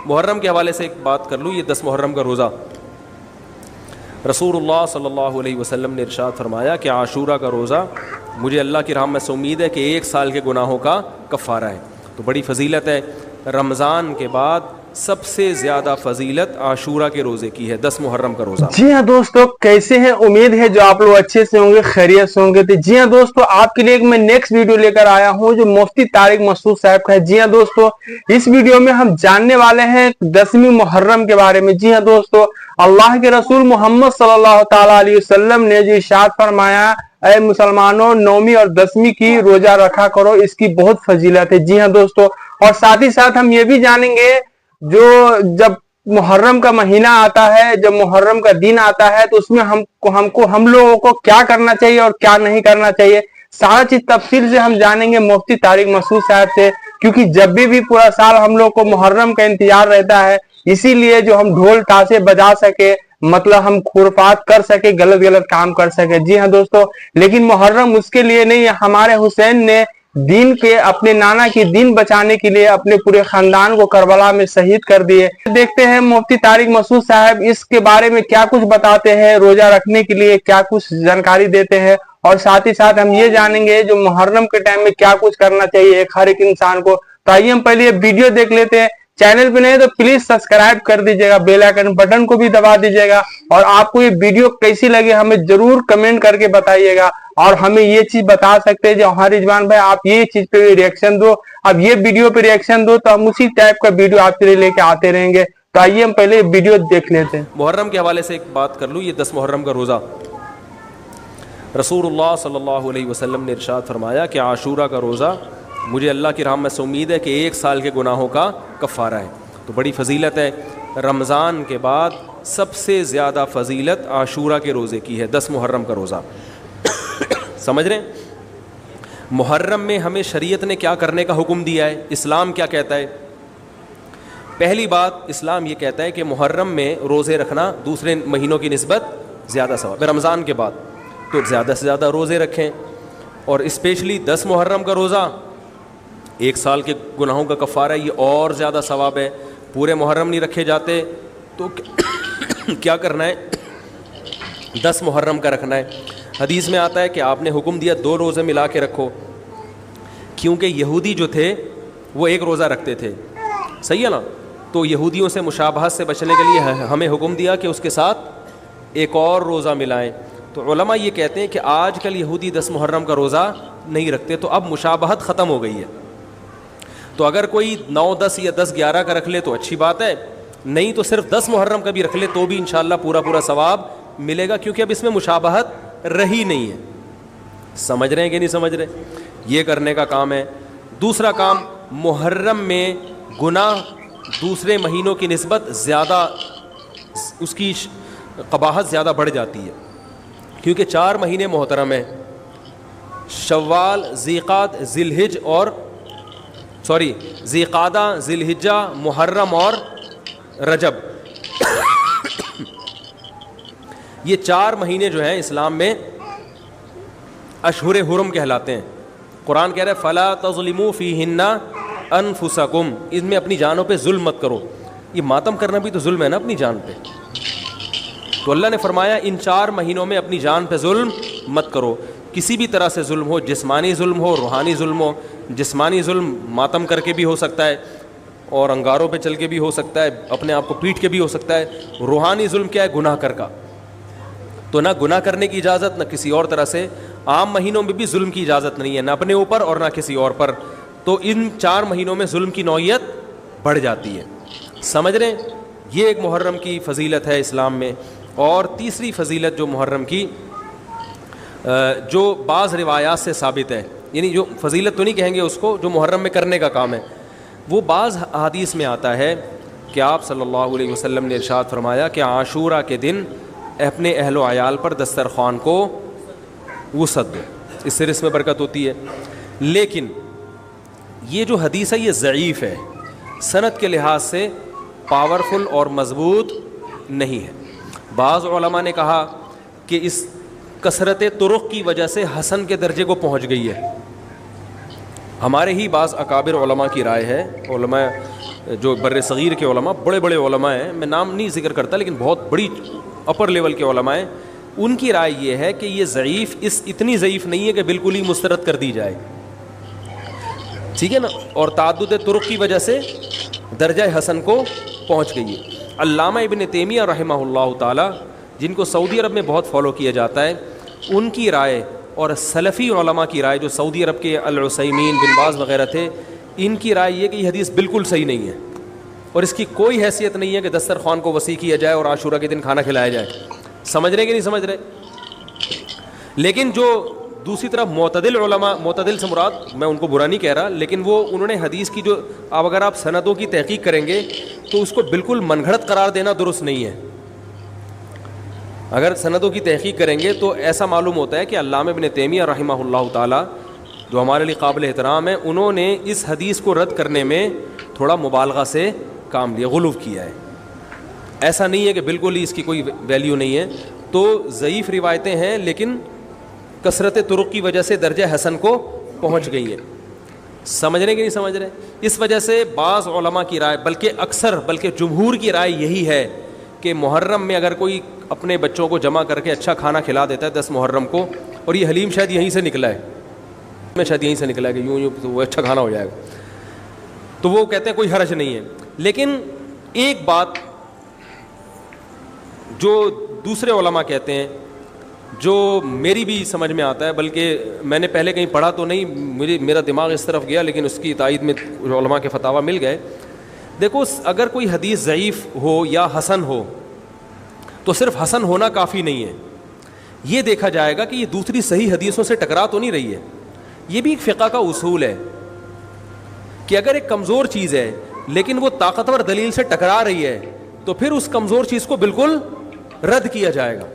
محرم کے حوالے سے ایک بات کر لوں. یہ 10 محرم کا روزہ, رسول اللہ صلی اللہ علیہ وسلم نے ارشاد فرمایا کہ عاشورہ کا روزہ مجھے اللہ کی رحمت سے امید ہے کہ 1 سال کے گناہوں کا کفارہ ہے. تو بڑی فضیلت ہے. رمضان کے بعد سب سے زیادہ فضیلت عاشورہ کے روزے کی ہے, 10 محرم کا روزہ. جی ہاں دوستو, کیسے ہیں؟ امید ہے جو آپ لوگ اچھے سے ہوں گے, خیریت سے ہوں گے. جی ہاں دوستو, آپ کے لیے میں نیکسٹ ویڈیو لے کر آیا ہوں جو مفتی طارق مسعود صاحب کا ہے. جی ہاں دوستو, اس ویڈیو میں ہم جاننے والے ہیں 10ویں محرم کے بارے میں. جی ہاں دوستو, اللہ کے رسول محمد صلی اللہ تعالی علیہ وسلم نے جو ارشاد فرمایا, اے مسلمانوں 9ویں اور 10ویں کی روزہ رکھا کرو, اس کی بہت فضیلت ہے. جی ہاں دوستو, اور ساتھ ہی ساتھ ہم یہ بھی جانیں گے جو جب محرم کا مہینہ آتا ہے, جب محرم کا دن آتا ہے, تو اس میں ہم لوگوں کو کیا کرنا چاہیے اور کیا نہیں کرنا چاہیے, سارا چیز تفصیل سے ہم جانیں گے مفتی طارق مسعود صاحب سے. کیونکہ جب بھی پورا سال ہم لوگ کو محرم کا انتظار رہتا ہے, اسی لیے جو ہم ڈھول تاشے بجا سکے, مطلب ہم خرافات کر سکے, غلط کام کر سکے. جی ہاں دوستو, لیکن محرم اس کے لیے نہیں ہے. ہمارے حسین نے دین کے, اپنے نانا کی دین بچانے کے لیے اپنے پورے خاندان کو کربلا میں شہید کر دیے. دیکھتے ہیں مفتی طارق مسعود صاحب اس کے بارے میں کیا کچھ بتاتے ہیں, روزہ رکھنے کے لیے کیا کچھ جانکاری دیتے ہیں, اور ساتھ ہی ساتھ ہم یہ جانیں گے جو محرم کے ٹائم میں کیا کچھ کرنا چاہیے ہر ایک انسان کو. تو آئیے ہم پہلے یہ ویڈیو دیکھ لیتے ہیں. چینل پہ نہیں تو پلیز سبسکرائب کر دیجیے گا, بیل آئیکن بٹن کو بھی دبا دیجیے گا, اور آپ کو یہ ویڈیو کیسی لگے ہمیں ضرور کمنٹ کر کے بتائیے گا. اور ہمیں یہ چیز بتا سکتے ہیں جو ہمارے رضوان بھائی آپ یہ چیز پہ ریئیکشن دو, اب یہ ویڈیو پہ ریئیکشن دو تو ہم اسی ٹائپ کا ویڈیو آپ کے لیے لے کے آتے رہیں گے. تو آئیے ہم پہلے ویڈیو دیکھ لیتے ہیں. محرم کے حوالے سے ایک بات کر لوں. یہ 10 محرم کا روزہ, رسول اللہ صلی اللہ علیہ وسلم نے ارشاد فرمایا کہ عاشورہ کا روزہ مجھے اللہ کی رحمت سے امید ہے کہ 1 سال کے گناہوں کا کفارہ ہے. تو بڑی فضیلت ہے. رمضان کے بعد سب سے زیادہ فضیلت عاشورہ کے روزے کی ہے, 10 محرم کا روزہ. سمجھ رہے ہیں محرم میں ہمیں شریعت نے کیا کرنے کا حکم دیا ہے, اسلام کیا کہتا ہے؟ پہلی بات, اسلام یہ کہتا ہے کہ محرم میں روزے رکھنا دوسرے مہینوں کی نسبت زیادہ ثواب ہے. رمضان کے بعد تو زیادہ سے زیادہ روزے رکھیں, اور اسپیشلی 10 محرم کا روزہ 1 سال کے گناہوں کا کفارہ ہے, یہ اور زیادہ ثواب ہے. پورے محرم نہیں رکھے جاتے تو کیا کرنا ہے, 10 محرم کا رکھنا ہے. حدیث میں آتا ہے کہ آپ نے حکم دیا 2 روزے ملا کے رکھو, کیونکہ یہودی جو تھے وہ 1 روزہ رکھتے تھے, صحیح ہے نا. تو یہودیوں سے مشابہت سے بچنے کے لیے ہمیں حکم دیا کہ اس کے ساتھ 1 اور روزہ ملائیں. تو علماء یہ کہتے ہیں کہ آج کل یہودی 10 محرم کا روزہ نہیں رکھتے, تو اب مشابہت ختم ہو گئی ہے. تو اگر کوئی 9, 10 یا 10, 11 کا رکھ لے تو اچھی بات ہے, نہیں تو صرف 10 محرم کا بھی رکھ لے تو بھی انشاءاللہ پورا ثواب ملے گا, کیونکہ اب اس میں مشابہت رہی نہیں ہے. سمجھ رہے ہیں کہ نہیں سمجھ رہے؟ یہ کرنے کا کام ہے. دوسرا کام, محرم میں گناہ دوسرے مہینوں کی نسبت زیادہ, اس کی قباحت زیادہ بڑھ جاتی ہے, کیونکہ 4 مہینے محترم ہیں, شوال, ذی قعدہ, ذی الحجہ, محرم اور رجب. یہ 4 مہینے جو ہیں اسلام میں اشہر حرم کہلاتے ہیں. قرآن کہہ رہا ہے فلا تظلموا فیہن انفسکم, ان میں اپنی جانوں پہ ظلم مت کرو. یہ ماتم کرنا بھی تو ظلم ہے نا اپنی جان پہ. تو اللہ نے فرمایا ان 4 مہینوں میں اپنی جان پہ ظلم مت کرو. کسی بھی طرح سے ظلم ہو, جسمانی ظلم ہو, روحانی ظلم ہو. جسمانی ظلم ماتم کر کے بھی ہو سکتا ہے, اور انگاروں پہ چل کے بھی ہو سکتا ہے, اپنے آپ کو پیٹ کے بھی ہو سکتا ہے. روحانی ظلم کیا ہے؟ گناہ کر کا. تو نہ گناہ کرنے کی اجازت, نہ کسی اور طرح سے. عام مہینوں میں بھی ظلم کی اجازت نہیں ہے, نہ اپنے اوپر اور نہ کسی اور پر. تو ان 4 مہینوں میں ظلم کی نوعیت بڑھ جاتی ہے. سمجھ رہے ہیں؟ یہ ایک محرم کی فضیلت ہے اسلام میں. اور تیسری فضیلت جو محرم کی, جو بعض روایات سے ثابت ہے, یعنی جو فضیلت تو نہیں کہیں گے اس کو, جو محرم میں کرنے کا کام ہے, وہ بعض احادیث میں آتا ہے کہ آپ صلی اللہ علیہ وسلم نے ارشاد فرمایا کہ عاشورہ کے دن اپنے اہل و عیال پر دسترخوان کو وسعت دو, اس سے رزق میں برکت ہوتی ہے. لیکن یہ جو حدیث ہے یہ ضعیف ہے, سند کے لحاظ سے پاورفل اور مضبوط نہیں ہے. بعض علماء نے کہا کہ اس کثرت طرق کی وجہ سے حسن کے درجے کو پہنچ گئی ہے. ہمارے ہی بعض اکابر علماء کی رائے ہے, علماء جو بر صغیر کے علماء, بڑے بڑے علماء ہیں, میں نام نہیں ذکر کرتا لیکن بہت بڑی اپر لیول کے علماء ہیں, ان کی رائے یہ ہے کہ یہ ضعیف اتنی ضعیف نہیں ہے کہ بالکل ہی مسترد کر دی جائے, ٹھیک ہے نا, اور تعدد طرق کی وجہ سے درجہ حسن کو پہنچ گئی ہے. علامہ ابن تیمیہ رحمہ اللہ تعالی, جن کو سعودی عرب میں بہت فالو کیا جاتا ہے, ان کی رائے اور سلفی علماء کی رائے جو سعودی عرب کے العثیمین بن باز وغیرہ تھے, ان کی رائے یہ کہ یہ حدیث بالکل صحیح نہیں ہے اور اس کی کوئی حیثیت نہیں ہے کہ دسترخوان کو وسیع کیا جائے اور عاشورہ کے دن کھانا کھلایا جائے. سمجھ رہے کہ نہیں سمجھ رہے؟ لیکن جو دوسری طرف معتدل علماء, معتدل سے مراد میں ان کو برا نہیں کہہ رہا, لیکن انہوں نے حدیث کی جو اب اگر آپ سندوں کی تحقیق کریں گے تو اس کو بالکل من گھڑت قرار دینا درست نہیں ہے. اگر سندوں کی تحقیق کریں گے تو ایسا معلوم ہوتا ہے کہ علامہ ابن تیمیہ رحمہ اللہ تعالی جو ہمارے لیے قابل احترام ہے, انہوں نے اس حدیث کو رد کرنے میں تھوڑا مبالغہ سے کام لیا, غلو کیا ہے. ایسا نہیں ہے کہ بالکل ہی اس کی کوئی ویلیو نہیں ہے. تو ضعیف روایتیں ہیں لیکن کثرت طرق کی وجہ سے درجہ حسن کو پہنچ گئی ہیں. سمجھ رہے کہ نہیں سمجھ رہے؟ اس وجہ سے بعض علماء کی رائے, بلکہ جمہور کی رائے یہی ہے کہ محرم میں اگر کوئی اپنے بچوں کو جمع کر کے اچھا کھانا کھلا دیتا ہے 10 محرم کو, اور یہ حلیم شاید یہیں سے نکلا ہے, میں شاید یہیں سے نکلا ہے کہ یوں تو وہ اچھا کھانا ہو جائے گا, تو وہ کہتے ہیں کوئی حرج نہیں ہے. لیکن ایک بات جو دوسرے علماء کہتے ہیں, جو میری بھی سمجھ میں آتا ہے, بلکہ میں نے پہلے کہیں پڑھا تو نہیں, میرا دماغ اس طرف گیا, لیکن اس کی تائید میں علماء کے فتاویٰ مل گئے. دیکھو, اگر کوئی حدیث ضعیف ہو یا حسن ہو تو صرف حسن ہونا کافی نہیں ہے, یہ دیکھا جائے گا کہ یہ دوسری صحیح حدیثوں سے ٹکرا تو نہیں رہی ہے. یہ بھی ایک فقہ کا اصول ہے کہ اگر ایک کمزور چیز ہے لیکن وہ طاقتور دلیل سے ٹکرا رہی ہے تو پھر اس کمزور چیز کو بالکل رد کیا جائے گا.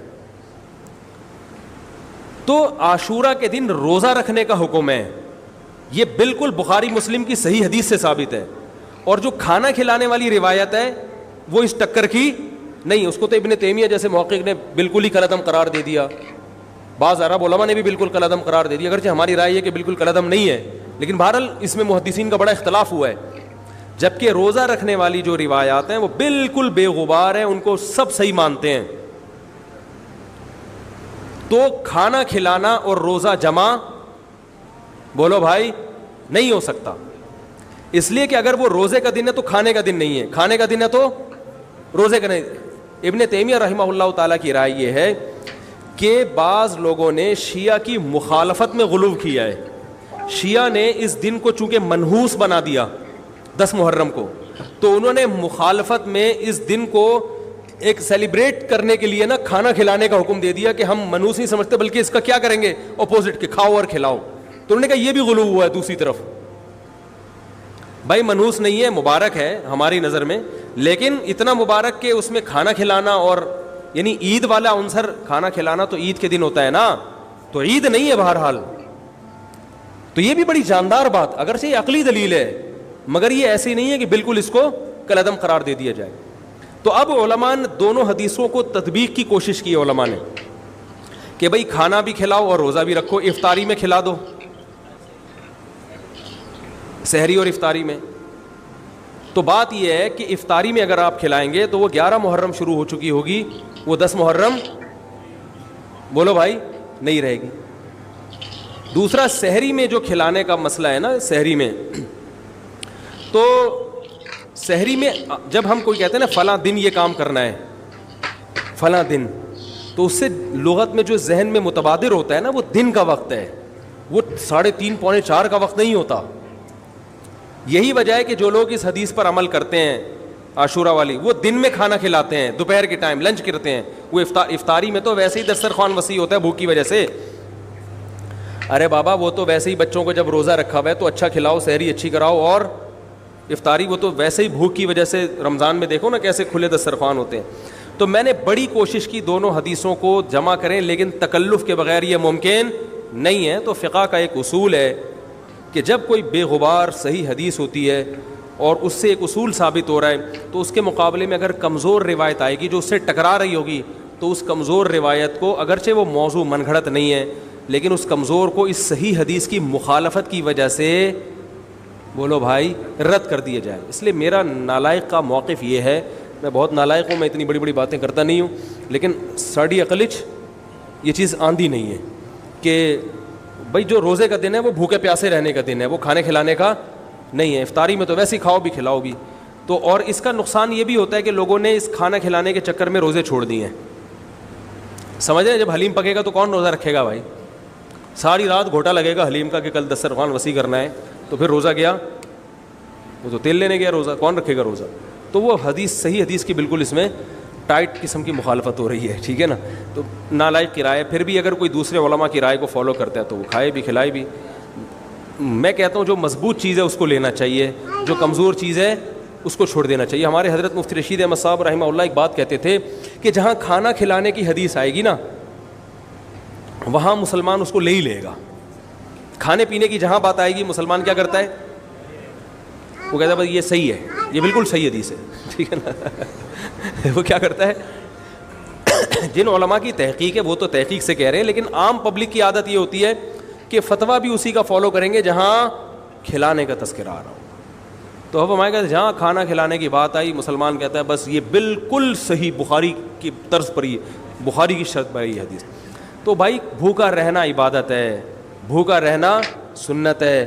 تو عاشورہ کے دن روزہ رکھنے کا حکم ہے, یہ بالکل بخاری مسلم کی صحیح حدیث سے ثابت ہے. اور جو کھانا کھلانے والی روایت ہے وہ اس ٹکر کی نہیں, اس کو تو ابن تیمیہ جیسے محقق نے بالکل ہی کالعدم قرار دے دیا, بعض عرب علماء نے بھی بالکل کالعدم قرار دے دیا, اگرچہ ہماری رائے ہے کہ بالکل کالعدم نہیں ہے, لیکن بہرحال اس میں محدثین کا بڑا اختلاف ہوا ہے. جبکہ روزہ رکھنے والی جو روایات ہیں وہ بالکل بے غبار ہیں, ان کو سب صحیح مانتے ہیں. تو کھانا کھلانا اور روزہ جمع بولو بھائی نہیں ہو سکتا, اس لیے کہ اگر وہ روزے کا دن ہے تو کھانے کا دن نہیں ہے, کھانے کا دن ہے تو روزے کا نہیں. ابن تیمیہ رحمہ اللہ تعالیٰ کی رائے یہ ہے کہ بعض لوگوں نے شیعہ کی مخالفت میں غلو کیا ہے. شیعہ نے اس دن کو چونکہ منحوس بنا دیا 10 محرم کو, تو انہوں نے مخالفت میں اس دن کو ایک سیلیبریٹ کرنے کے لیے نا کھانا کھلانے کا حکم دے دیا کہ ہم منحوس نہیں سمجھتے بلکہ اس کا کیا کریں گے, اپوزٹ, کہ کھاؤ اور کھلاؤ. تو انہوں نے کہا یہ بھی غلو ہوا ہے دوسری طرف. بھائی منحوس نہیں ہے, مبارک ہے ہماری نظر میں, لیکن اتنا مبارک کہ اس میں کھانا کھلانا اور یعنی عید والا عنصر, کھانا کھلانا تو عید کے دن ہوتا ہے نا, تو عید نہیں ہے بہرحال. تو یہ بھی بڑی جاندار بات, اگرچہ یہ عقلی دلیل ہے مگر یہ ایسی نہیں ہے کہ بالکل اس کو کالعدم قرار دے دیا جائے. تو اب علماء نے دونوں حدیثوں کو تطبیق کی کوشش کی, علماء نے کہ بھئی کھانا بھی کھلاؤ اور روزہ بھی رکھو, افطاری میں کھلا دو, سحری اور افطاری میں. تو بات یہ ہے کہ افطاری میں اگر آپ کھلائیں گے تو وہ 11 محرم شروع ہو چکی ہوگی, وہ 10 محرم بولو بھائی نہیں رہے گی. دوسرا سحری میں جو کھلانے کا مسئلہ ہے نا, سحری میں, تو سحری میں جب ہم کوئی کہتے ہیں نا فلاں دن یہ کام کرنا ہے, فلاں دن, تو اس سے لغت میں جو ذہن میں متبادر ہوتا ہے نا وہ دن کا وقت ہے, وہ 3:30 پونے 4 کا وقت نہیں ہوتا. یہی وجہ ہے کہ جو لوگ اس حدیث پر عمل کرتے ہیں عاشورہ والی, وہ دن میں کھانا کھلاتے ہیں, دوپہر کے ٹائم لنچ کرتے ہیں. وہ افطاری میں تو ویسے ہی دسترخوان وسیع ہوتا ہے بھوک کی وجہ سے. ارے بابا وہ تو ویسے ہی بچوں کو جب روزہ رکھا ہوا ہے تو اچھا کھلاؤ, سحری اچھی کراؤ, اور افطاری وہ تو ویسے ہی بھوک کی وجہ سے. رمضان میں دیکھو نا کیسے کھلے دسترخوان ہوتے ہیں. تو میں نے بڑی کوشش کی دونوں حدیثوں کو جمع کریں, لیکن تکلف کے بغیر یہ ممکن نہیں ہے. تو فقہ کا ایک اصول ہے کہ جب کوئی بے غبار صحیح حدیث ہوتی ہے اور اس سے ایک اصول ثابت ہو رہا ہے, تو اس کے مقابلے میں اگر کمزور روایت آئے گی جو اس سے ٹکرا رہی ہوگی, تو اس کمزور روایت کو, اگرچہ وہ موضوع من گھڑت نہیں ہے, لیکن اس کمزور کو اس صحیح حدیث کی مخالفت کی وجہ سے بولو بھائی رد کر دیے جائیں. اس لیے میرا نالائق کا موقف یہ ہے, میں بہت نالائق ہوں, میں اتنی بڑی بڑی باتیں کرتا نہیں ہوں, لیکن ساڑی عقلچ یہ چیز آندھی نہیں ہے کہ بھائی جو روزے کا دن ہے وہ بھوکے پیاسے رہنے کا دن ہے, وہ کھانے کھلانے کا نہیں ہے. افطاری میں تو ویسے ہی کھاؤ بھی کھلاؤ بھی. تو اور اس کا نقصان یہ بھی ہوتا ہے کہ لوگوں نے اس کھانا کھلانے کے چکر میں روزے چھوڑ دیے ہیں. سمجھ رہے ہیں, جب حلیم پکے گا تو کون روزہ رکھے گا بھائی؟ ساری رات گھوٹا لگے گا حلیم کا کہ کل دسترخوان وسیع کرنا ہے, تو پھر روزہ گیا, وہ تو تیل لینے گیا, روزہ کون رکھے گا روزہ؟ تو وہ حدیث, صحیح حدیث کی بالکل اس میں ٹائٹ قسم کی مخالفت ہو رہی ہے, ٹھیک ہے نا. تو نالائق کی رائے, پھر بھی اگر کوئی دوسرے علماء کی رائے کو فالو کرتا ہے تو وہ کھائے بھی کھلائے بھی. میں کہتا ہوں جو مضبوط چیز ہے اس کو لینا چاہیے, جو کمزور چیز ہے اس کو چھوڑ دینا چاہیے. ہمارے حضرت مفتی رشید احمد صاحب رحمہ اللہ ایک بات کہتے تھے کہ جہاں کھانا کھلانے کی حدیث آئے گی نا وہاں مسلمان اس کو لے ہی لے گا. کھانے پینے کی جہاں بات آئے گی مسلمان کیا کرتا ہے؟ وہ کہتا ہے بھائی یہ صحیح ہے, یہ بالکل صحیح حدیث ہے, ٹھیک ہے نا. وہ کیا کرتا ہے, جن علماء کی تحقیق ہے وہ تو تحقیق سے کہہ رہے ہیں, لیکن عام پبلک کی عادت یہ ہوتی ہے کہ فتویٰ بھی اسی کا فالو کریں گے جہاں کھلانے کا تذکرہ آ رہا ہو. تو اب ہمارے کہتے ہیں جہاں کھانا کھلانے کی بات آئی مسلمان کہتا ہے بس یہ بالکل صحیح بخاری کی طرز پر, یہ بخاری کی شرط پر یہ حدیث. تو بھائی بھوکا رہنا عبادت ہے, بھوکا رہنا سنت ہے.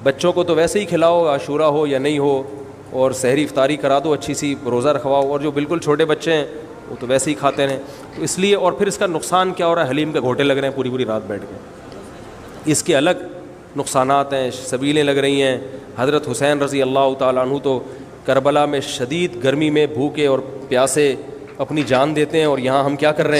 بچوں کو تو ویسے ہی کھلاؤ, عاشورہ ہو یا نہیں ہو, اور سحری افطاری کرا دو, اچھی سی روزہ رکھواؤ. اور جو بالکل چھوٹے بچے ہیں وہ تو ویسے ہی کھاتے ہیں. تو اس لیے, اور پھر اس کا نقصان کیا ہو رہا ہے, حلیم کے گھوٹے لگ رہے ہیں پوری پوری رات بیٹھ کے, اس کے الگ نقصانات ہیں, سبیلیں لگ رہی ہیں. حضرت حسین رضی اللہ تعالیٰ عنہ تو کربلا میں شدید گرمی میں بھوکے اور پیاسے اپنی جان دیتے ہیں, اور یہاں ہم کیا کر رہے ہیں؟